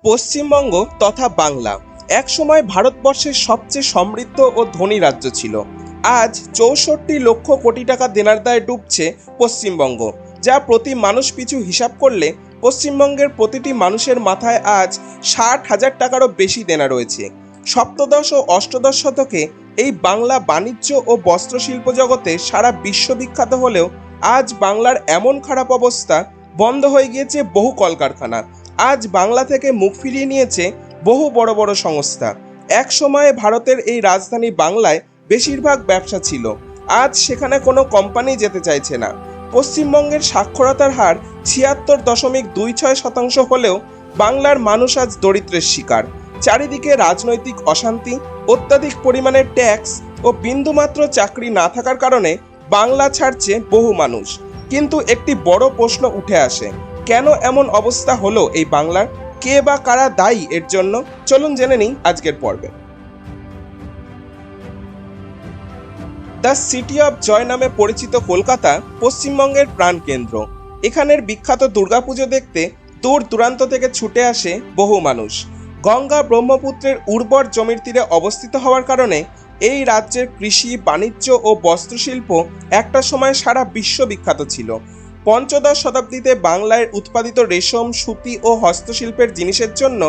পশ্চিমবঙ্গ তথা বাংলা একসময় ভারতবর্ষের সবচেয়ে সমৃদ্ধ ও ধনী রাজ্য ছিল। আজ ৬৪ লক্ষ কোটি টাকা দেনার দায়ে ডুবছে পশ্চিমবঙ্গ, যা প্রতি মানুষ পিছু হিসাব করলে পশ্চিমবঙ্গের প্রতিটি মানুষের মাথায় আজ ৬০,০০০ টাকারও বেশি দেনা রয়েছে। সপ্তদশ ও অষ্টদশ শতকে এই বাংলা বাণিজ্য ও বস্ত্রশিল্প জগতে সারা বিশ্ববিখ্যাত হলেও আজ বাংলার এমন খারাপ অবস্থা, বন্ধ হয়ে গিয়েছে বহু কলকারখানা। আজ বাংলা থেকে মুখ ফিরিয়ে নিয়েছে বহু বড় বড় সংস্থা। এক সময়ে ভারতের এই রাজধানী বাংলায় বেশিরভাগ ব্যবসা ছিল, আজ সেখানে কোনো কোম্পানি যেতে চাইছে না। পশ্চিমবঙ্গের সাক্ষরতার হার ৭৬.২৬% হলেও বাংলার মানুষ আজ দরিদ্রের শিকার। চারিদিকে রাজনৈতিক অশান্তি, অত্যাধিক পরিমাণে ট্যাক্স ও বিন্দুমাত্র চাকরি না থাকার কারণে বাংলা ছাড়ছে বহু মানুষ। কিন্তু একটি বড় প্রশ্ন উঠে আসে, কেন এমন অবস্থা হলো এই বাংলার? কে বা কারা দায়ী এর জন্য? চলুন জেনে নিই আজকের পর্বে। দ্য সিটি অফ জয় নামে পরিচিত কলকাতা পশ্চিমবঙ্গের প্রাণকেন্দ্র। এখানের বিখ্যাত দুর্গাপুজো দেখতে দূর দূরান্ত থেকে ছুটে আসে বহু মানুষ। গঙ্গা ব্রহ্মপুত্রের উর্বর জমির তীরে অবস্থিত হওয়ার কারণে এই রাজ্যের কৃষি, বাণিজ্য ও বস্ত্রশিল্প একটা সময় সারা বিশ্ব বিখ্যাত ছিল। পঞ্চদশ শতাব্দীতে বাংলায় উৎপাদিত রেশম, সুতি ও হস্তশিল্পের জিনিসের জন্য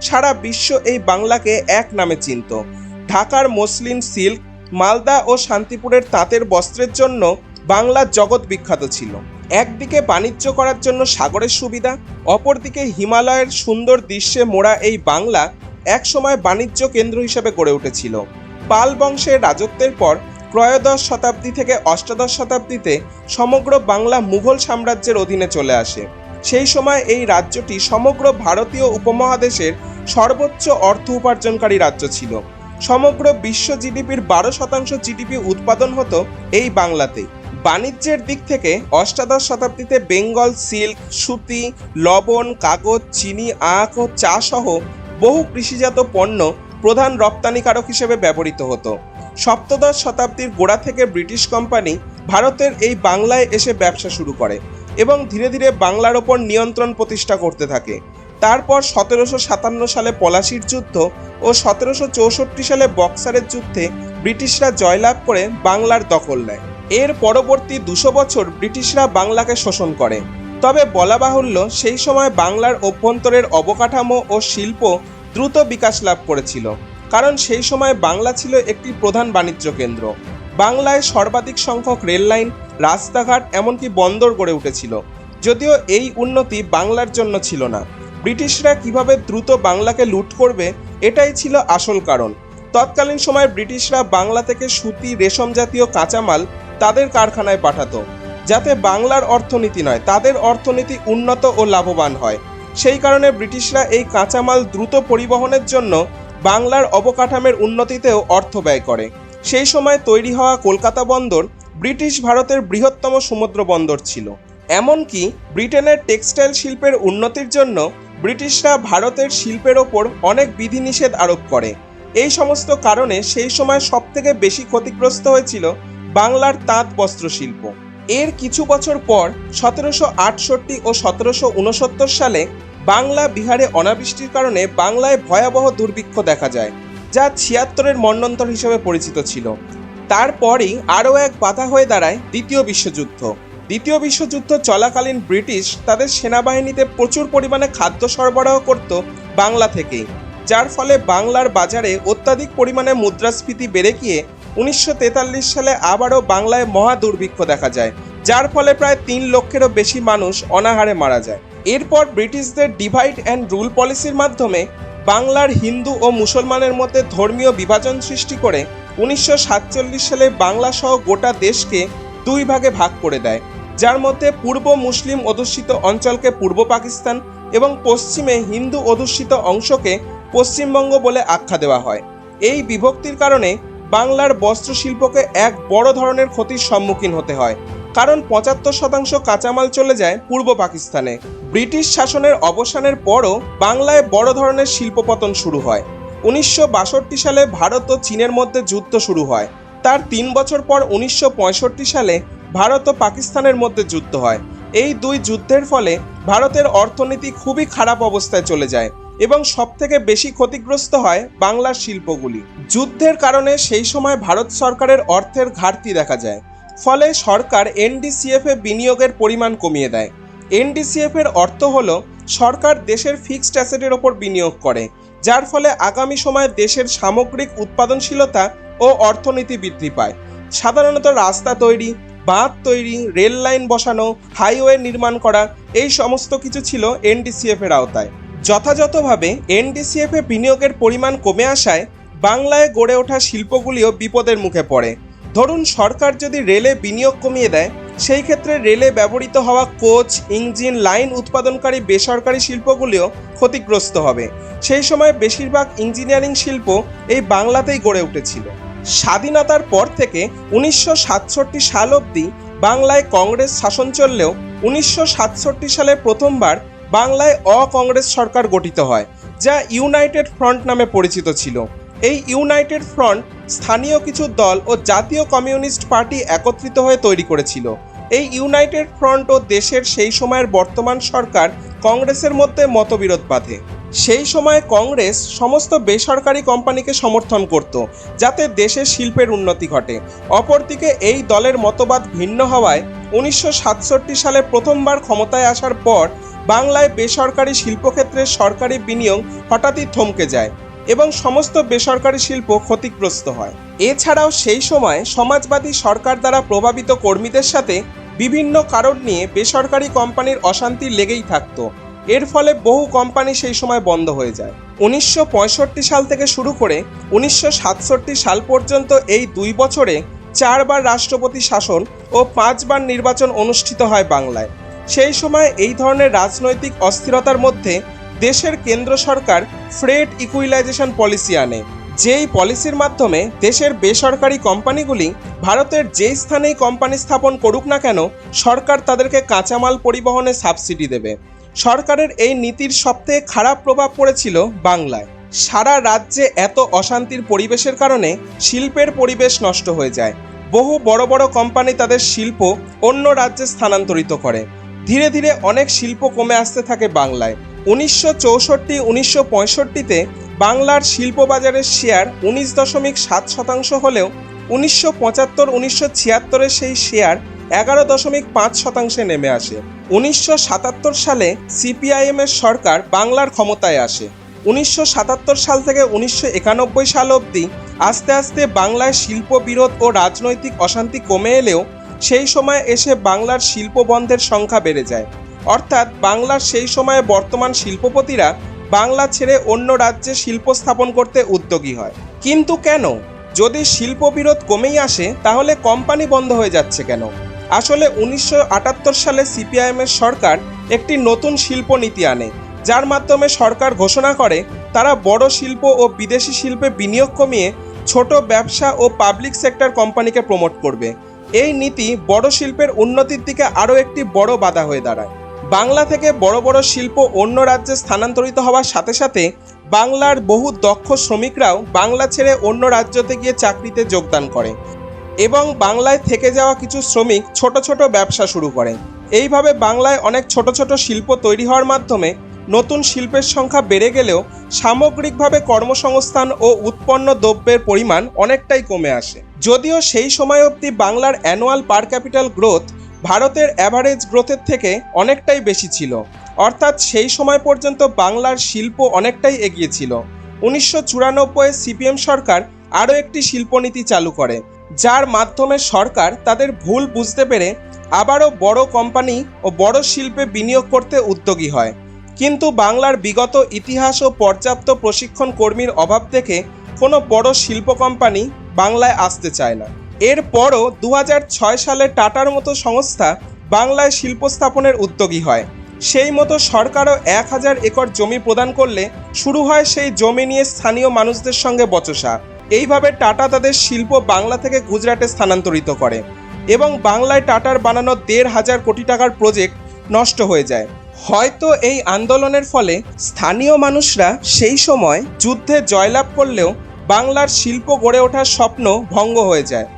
সারা বিশ্ব এই বাংলাকে এক নামে চিনত। ঢাকার মসলিন সিল্ক, মালদা ও শান্তিপুরের তাঁতের বস্ত্রের জন্য বাংলা জগৎ বিখ্যাত ছিল। একদিকে বাণিজ্য করার জন্য সাগরের সুবিধা, অপরদিকে হিমালয়ের সুন্দর দৃশ্যে মোড়া এই বাংলা একসময় বাণিজ্য কেন্দ্র হিসেবে গড়ে উঠেছিল। পাল বংশের রাজত্বের পর ত্রয়োদশ শতাব্দী থেকে অষ্টাদশ শতাব্দীতে সমগ্র বাংলা মুঘল সাম্রাজ্যের অধীনে চলে আসে। সেই সময় এই রাজ্যটি সমগ্র ভারতীয় উপমহাদেশের সর্বোচ্চ অর্থ উপার্জনকারী রাজ্য ছিল। সমগ্র বিশ্ব জিডিপির 12% জিডিপি উৎপাদন হতো এই বাংলাতেই। বাণিজ্যের দিক থেকে অষ্টাদশ শতাব্দীতে বেঙ্গল সিল্ক, সুতি, লবণ, কাগজ, চিনি, আখ ও চা সহ বহু কৃষিজাত পণ্য প্রধান রপ্তানিকারক হিসেবে ব্যবহৃত হতো। সপ্তদশ শতাব্দীর গোড়া থেকে ব্রিটিশ কোম্পানি ভারতের এই বাংলায় এসে ব্যবসা শুরু করে এবং ধীরে ধীরে বাংলার ওপর নিয়ন্ত্রণ প্রতিষ্ঠা করতে থাকে। তারপর 1757 সালে পলাশির যুদ্ধ ও 1764 সালে বক্সারের যুদ্ধে ব্রিটিশরা জয়লাভ করে বাংলার দখল নেয়। এর পরবর্তী 200 বছর ব্রিটিশরা বাংলাকে শোষণ করে। তবে বলা বাহুল্য, সেই সময় বাংলার অভ্যন্তরের অবকাঠামো ও শিল্প দ্রুত বিকাশ লাভ করেছিল, কারণ সেই সময় বাংলা ছিল একটি প্রধান বাণিজ্য কেন্দ্র। বাংলায় সর্বাধিক সংখ্যক রেললাইন, রাস্তাঘাট, এমনকি বন্দর গড়ে উঠেছিল। যদিও এই উন্নতি বাংলার জন্য ছিল না, ব্রিটিশরা কিভাবে দ্রুত বাংলাকে লুট করবে এটাই ছিল আসল কারণ। তৎকালীন সময়ে ব্রিটিশরা বাংলা থেকে সুতি, রেশম জাতীয় কাঁচামাল তাদের কারখানায় পাঠাতো, যাতে বাংলার অর্থনীতি নয়, তাদের অর্থনীতি উন্নত ও লাভবান হয়। সেই কারণে ব্রিটিশরা এই কাঁচামাল দ্রুত পরিবহনের জন্য বাংলার অবকাঠামোর উন্নতিতেও অর্থ ব্যয় করে। সেই সময় তৈরি হওয়া কলকাতা বন্দর ব্রিটিশ ভারতের বৃহত্তম সমুদ্র বন্দর ছিল। এমনকি ব্রিটেনের টেক্সটাইল শিল্পের উন্নতির জন্য ব্রিটিশরা ভারতের শিল্পের ওপর অনেক বিধিনিষেধ আরোপ করে। এই সমস্ত কারণে সেই সময় সবথেকে বেশি ক্ষতিগ্রস্ত হয়েছিল বাংলার তাঁত বস্ত্র শিল্প। এর কিছু বছর পর 1768 ও 1769 সালে বাংলা বিহারে অনাবৃষ্টির কারণে বাংলায় ভয়াবহ দুর্ভিক্ষ দেখা যায়, যা 76-এর মন্বন্তর হিসেবে পরিচিত ছিল। তারপরই আরও এক বাধা হয়ে দাঁড়ায় দ্বিতীয় বিশ্বযুদ্ধ। দ্বিতীয় বিশ্বযুদ্ধ চলাকালীন ব্রিটিশ তাদের সেনাবাহিনীতে প্রচুর পরিমাণে খাদ্য সরবরাহ করত বাংলা থেকেই, যার ফলে বাংলার বাজারে অত্যাধিক পরিমাণে মুদ্রাস্ফীতি বেড়ে গিয়ে 1943 সালে আবারও বাংলায় মহা দুর্ভিক্ষ দেখা যায়, যার ফলে প্রায় 3 লক্ষেরও বেশি মানুষ অনাহারে মারা যায়। এরপর ব্রিটিশদের ডিভাইড অ্যান্ড রুল পলিসির মাধ্যমে বাংলার হিন্দু ও মুসলমানের মধ্যে ধর্মীয় বিভাজন সৃষ্টি করে 1947 সালে বাংলা সহ গোটা দেশকে 2 ভাগে ভাগ করে দেয়, যার মধ্যে পূর্ব মুসলিম অধ্যুষিত অঞ্চলকে পূর্ব পাকিস্তান এবং পশ্চিমে হিন্দু অধ্যুষিত অংশকে পশ্চিমবঙ্গ বলে আখ্যা দেওয়া হয়। এই বিভক্তির কারণে বাংলার বস্ত্রশিল্পকে এক বড় ধরনের ক্ষতির সম্মুখীন হতে হয়, কারণ 75% কাঁচামাল চলে যায় পূর্ব পাকিস্তানে। ব্রিটিশ শাসনের অবসানের পরও বাংলায় বড় ধরনের শিল্পপতন শুরু হয়। 1962 সালে ভারত ও চীনের মধ্যে যুদ্ধ শুরু হয়। তার 3 বছর পর 1965 সালে ভারত ও পাকিস্তানের মধ্যে যুদ্ধ হয়। এই 2 যুদ্ধের ফলে ভারতের অর্থনীতি খুবই খারাপ অবস্থায় চলে যায় এবং সবথেকে বেশি ক্ষতিগ্রস্ত হয় বাংলার শিল্পগুলি। যুদ্ধের কারণে সেই সময় ভারত সরকারের অর্থের ঘাটতি দেখা যায়, ফলে সরকার এনডিসিএফ এ বিনিয়োগের পরিমাণ কমিয়ে দেয়। এনডিসিএফ এর অর্থ হলো সরকার দেশের ফিক্সড অ্যাসেটের ওপর বিনিয়োগ করে, যার ফলে আগামী সময়ে দেশের সামগ্রিক উৎপাদনশীলতা ও অর্থনীতি বৃদ্ধি পায়। সাধারণত রাস্তা তৈরি, বাঁধ তৈরি, রেল লাইন বসানো, হাইওয়ে নির্মাণ করা, এই সমস্ত কিছু ছিল এনডিসিএফ এর আওতায়। যথাযথভাবে এনডিসিএফ এ বিনিয়োগের পরিমাণ কমে আসায় বাংলায় গড়ে ওঠা শিল্পগুলিও বিপদের মুখে পড়ে। ধরুন, সরকার যদি রেলে বিনিয়োগ কমিয়ে দেয়, সেই ক্ষেত্রে রেলে ব্যবহৃত হওয়া কোচ, ইঞ্জিন, লাইন উৎপাদনকারী বেসরকারি শিল্পগুলিও ক্ষতিগ্রস্ত হবে। সেই সময় বেশিরভাগ ইঞ্জিনিয়ারিং শিল্প এই বাংলাতেই গড়ে উঠেছিল। স্বাধীনতার পর থেকে 1967 সাল অবধি বাংলায় কংগ্রেস শাসন চললেও 1967 সালে প্রথমবার বাংলায় অকংগ্রেস সরকার গঠিত হয়, যা ইউনাইটেড ফ্রন্ট নামে পরিচিত ছিল। এই ইউনাইটেড ফ্রন্ট স্থানীয় কিছু দল ও জাতীয় কমিউনিস্ট পার্টি একত্রিত হয়ে তৈরি করেছিল। এই ইউনাইটেড ফ্রন্ট ও দেশের সেই সময়ের বর্তমান সরকার কংগ্রেসের মধ্যে মতবিরোধ বাঁধে। সেই সময় কংগ্রেস সমস্ত বেসরকারি কোম্পানিকে সমর্থন করত, যাতে দেশের শিল্পের উন্নতি ঘটে। অপরদিকে এই দলের মতবাদ ভিন্ন হওয়ায় 1967 সালে প্রথমবার ক্ষমতায় আসার পর বাংলায় বেসরকারি শিল্পক্ষেত্রে সরকারি বিনিয়োগ হঠাৎই থমকে যায় এবং সমস্ত বেসরকারি শিল্প ক্ষতিগ্রস্ত হয়। এছাড়াও সেই সময় সমাজবাদী সরকার দ্বারা প্রভাবিত কর্মীদের সাথে বিভিন্ন কারণ নিয়ে বেসরকারি কোম্পানির অশান্তি লেগেই থাকতো। এর ফলে বহু কোম্পানি সেই সময় বন্ধ হয়ে যায়। 1965 সাল থেকে শুরু করে 1967 সাল পর্যন্ত এই 2 বছরে 4 বার রাষ্ট্রপতি শাসন ও 5 বার নির্বাচন অনুষ্ঠিত হয় বাংলায়। সেই সময় এই ধরনের রাজনৈতিক অস্থিরতার মধ্যে দেশের কেন্দ্র সরকার ফ্রেট ইকুইলাইজেশন পলিসি আনে, যেই পলিসির মাধ্যমে দেশের বেসরকারি কোম্পানিগুলি ভারতের যেই স্থানেই কোম্পানি স্থাপন করুক না কেন, সরকার তাদেরকে কাঁচামাল পরিবহনে সাবসিডি দেবে। সরকারের এই নীতির সবথেকে খারাপ প্রভাব পড়েছিল বাংলায়। সারা রাজ্যে এত অশান্তির পরিবেশের কারণে শিল্পের পরিবেশ নষ্ট হয়ে যায়। বহু বড় বড় কোম্পানি তাদের শিল্প অন্য রাজ্যে স্থানান্তরিত করে। ধীরে ধীরে অনেক শিল্প কমে আসতে থাকে বাংলায়। 1964-1965-তে বাংলার শিল্প বাজারের শেয়ার 19.7% হলেও 1975-1976-এ সেই শেয়ার 11.5%-এ নেমে আসে। 1977 সালে সিপিআইএম এর সরকার বাংলার ক্ষমতায় আসে। 1977 সাল থেকে 1991 সাল অবধি আস্তে আস্তে বাংলায় শিল্প বিরোধ ও রাজনৈতিক অশান্তি কমে এলেও সেই সময় এসে বাংলার শিল্প বন্ধের সংখ্যা বেড়ে যায়। অর্থাৎ বাংলার সেই সময়ে বর্তমান শিল্পপতিরা বাংলা ছেড়ে অন্য রাজ্যে শিল্প স্থাপন করতে উদ্যোগী হয়। কিন্তু কেন? যদি শিল্প বিরোধ কমেই আসে, তাহলে কোম্পানি বন্ধ হয়ে যাচ্ছে কেন? আসলে 1978 সালে সিপিআইএম এর সরকার একটি নতুন শিল্প নীতি আনে, যার মাধ্যমে সরকার ঘোষণা করে তারা বড় শিল্প ও বিদেশি শিল্পে বিনিয়োগ কমিয়ে ছোট ব্যবসা ও পাবলিক সেক্টর কোম্পানিকে প্রমোট করবে। এই নীতি বড় শিল্পের উন্নতির দিকে আরও একটি বড় বাধা হয়ে দাঁড়ায়। বাংলা থেকে বড় বড় শিল্প অন্য রাজ্যে স্থানান্তরিত হওয়ার সাথে সাথে বাংলার বহু দক্ষ শ্রমিকরাও বাংলা ছেড়ে অন্য রাজ্যতে গিয়ে চাকরিতে যোগদান করে এবং বাংলায় থেকে যাওয়া কিছু শ্রমিক ছোট ছোট ব্যবসা শুরু করে। এইভাবে বাংলায় অনেক ছোট ছোট শিল্প তৈরি হওয়ার মাধ্যমে নতুন শিল্পের সংখ্যা বেড়ে গেলেও সামগ্রিকভাবে কর্মসংস্থান ও উৎপন্ন দ্রব্যের পরিমাণ অনেকটাই কমে আসে। যদিও সেই সময় অবধি বাংলার অ্যানুয়াল পার ক্যাপিটাল গ্রোথ ভারতের অ্যাভারেজ গ্রোথের থেকে অনেকটাই বেশি ছিল, অর্থাৎ সেই সময় পর্যন্ত বাংলার শিল্প অনেকটাই এগিয়ে ছিল। 1994-এ সিপিএম সরকার আরও একটি শিল্পনীতি চালু করে, যার মাধ্যমে সরকার তাদের ভুল বুঝতে পেরে আবারও বড় কোম্পানি ও বড় শিল্পে বিনিয়োগ করতে উদ্যোগী হয়। কিন্তু বাংলার বিগত ইতিহাস ও পর্যাপ্ত প্রশিক্ষণ কর্মীর অভাব দেখে কোনো বড় শিল্প কোম্পানি বাংলায় আসতে চায় না। এরপরও 2006 সালে টাটার মতো সংস্থা বাংলায় শিল্প স্থাপনের উদ্যোগী হয়। সেই মতো সরকারও 1000 একর জমি প্রদান করলে শুরু হয় সেই জমি নিয়ে স্থানীয় মানুষদের সঙ্গে বচসা। এইভাবে টাটা তাদের শিল্প বাংলা থেকে গুজরাটে স্থানান্তরিত করে এবং বাংলায় টাটার বানানো 1,500 কোটি টাকার প্রজেক্ট নষ্ট হয়ে যায়। হয়তো এই আন্দোলনের ফলে স্থানীয় মানুষরা সেই সময় যুদ্ধে জয়লাভ করলেও বাংলার শিল্প গড়ে ওঠার স্বপ্ন ভঙ্গ হয়ে যায়।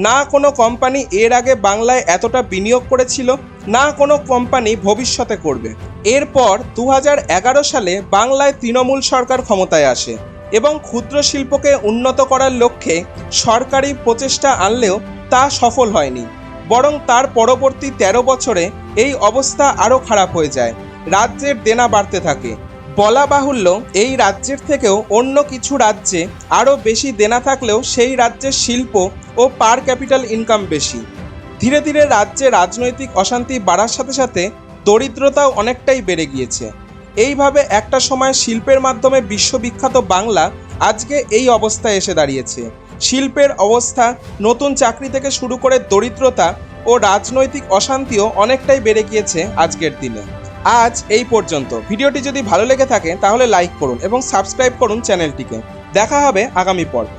না কোনো কোম্পানি এর আগে বাংলায় এতটা বিনিয়োগ করেছিল, না কোনো কোম্পানি ভবিষ্যতে করবে। এরপর 2011 সালে বাংলায় তৃণমূল সরকার ক্ষমতায় আসে এবং ক্ষুদ্র শিল্পকে উন্নত করার লক্ষ্যে সরকারি প্রচেষ্টা আনলেও তা সফল হয়নি, বরং তার পরবর্তী 13 বছরে এই অবস্থা আরও খারাপ হয়ে যায়। রাজ্যের দেনা বাড়তে থাকে। বলা বাহুল্য, এই রাজ্যের থেকেও অন্য কিছু রাজ্যে আরও বেশি দেনা থাকলেও সেই রাজ্যের শিল্প ও পার ক্যাপিটাল ইনকাম বেশি। ধীরে ধীরে রাজ্যে রাজনৈতিক অশান্তি বাড়ার সাথে সাথে দরিদ্রতাও অনেকটাই বেড়ে গিয়েছে। এইভাবে একটা সময় শিল্পের মাধ্যমে বিশ্ববিখ্যাত বাংলা আজকে এই অবস্থায় এসে দাঁড়িয়েছে। শিল্পের অবস্থা, নতুন চাকরি থেকে শুরু করে দরিদ্রতা ও রাজনৈতিক অশান্তিও অনেকটাই বেড়ে গিয়েছে আজকের দিনে। আজ এই পর্যন্ত। ভিডিওটি যদি ভালো লেগে থাকে তাহলে লাইক করুন এবং সাবস্ক্রাইব করুন চ্যানেলটিকে। দেখা হবে আগামী পর্বে।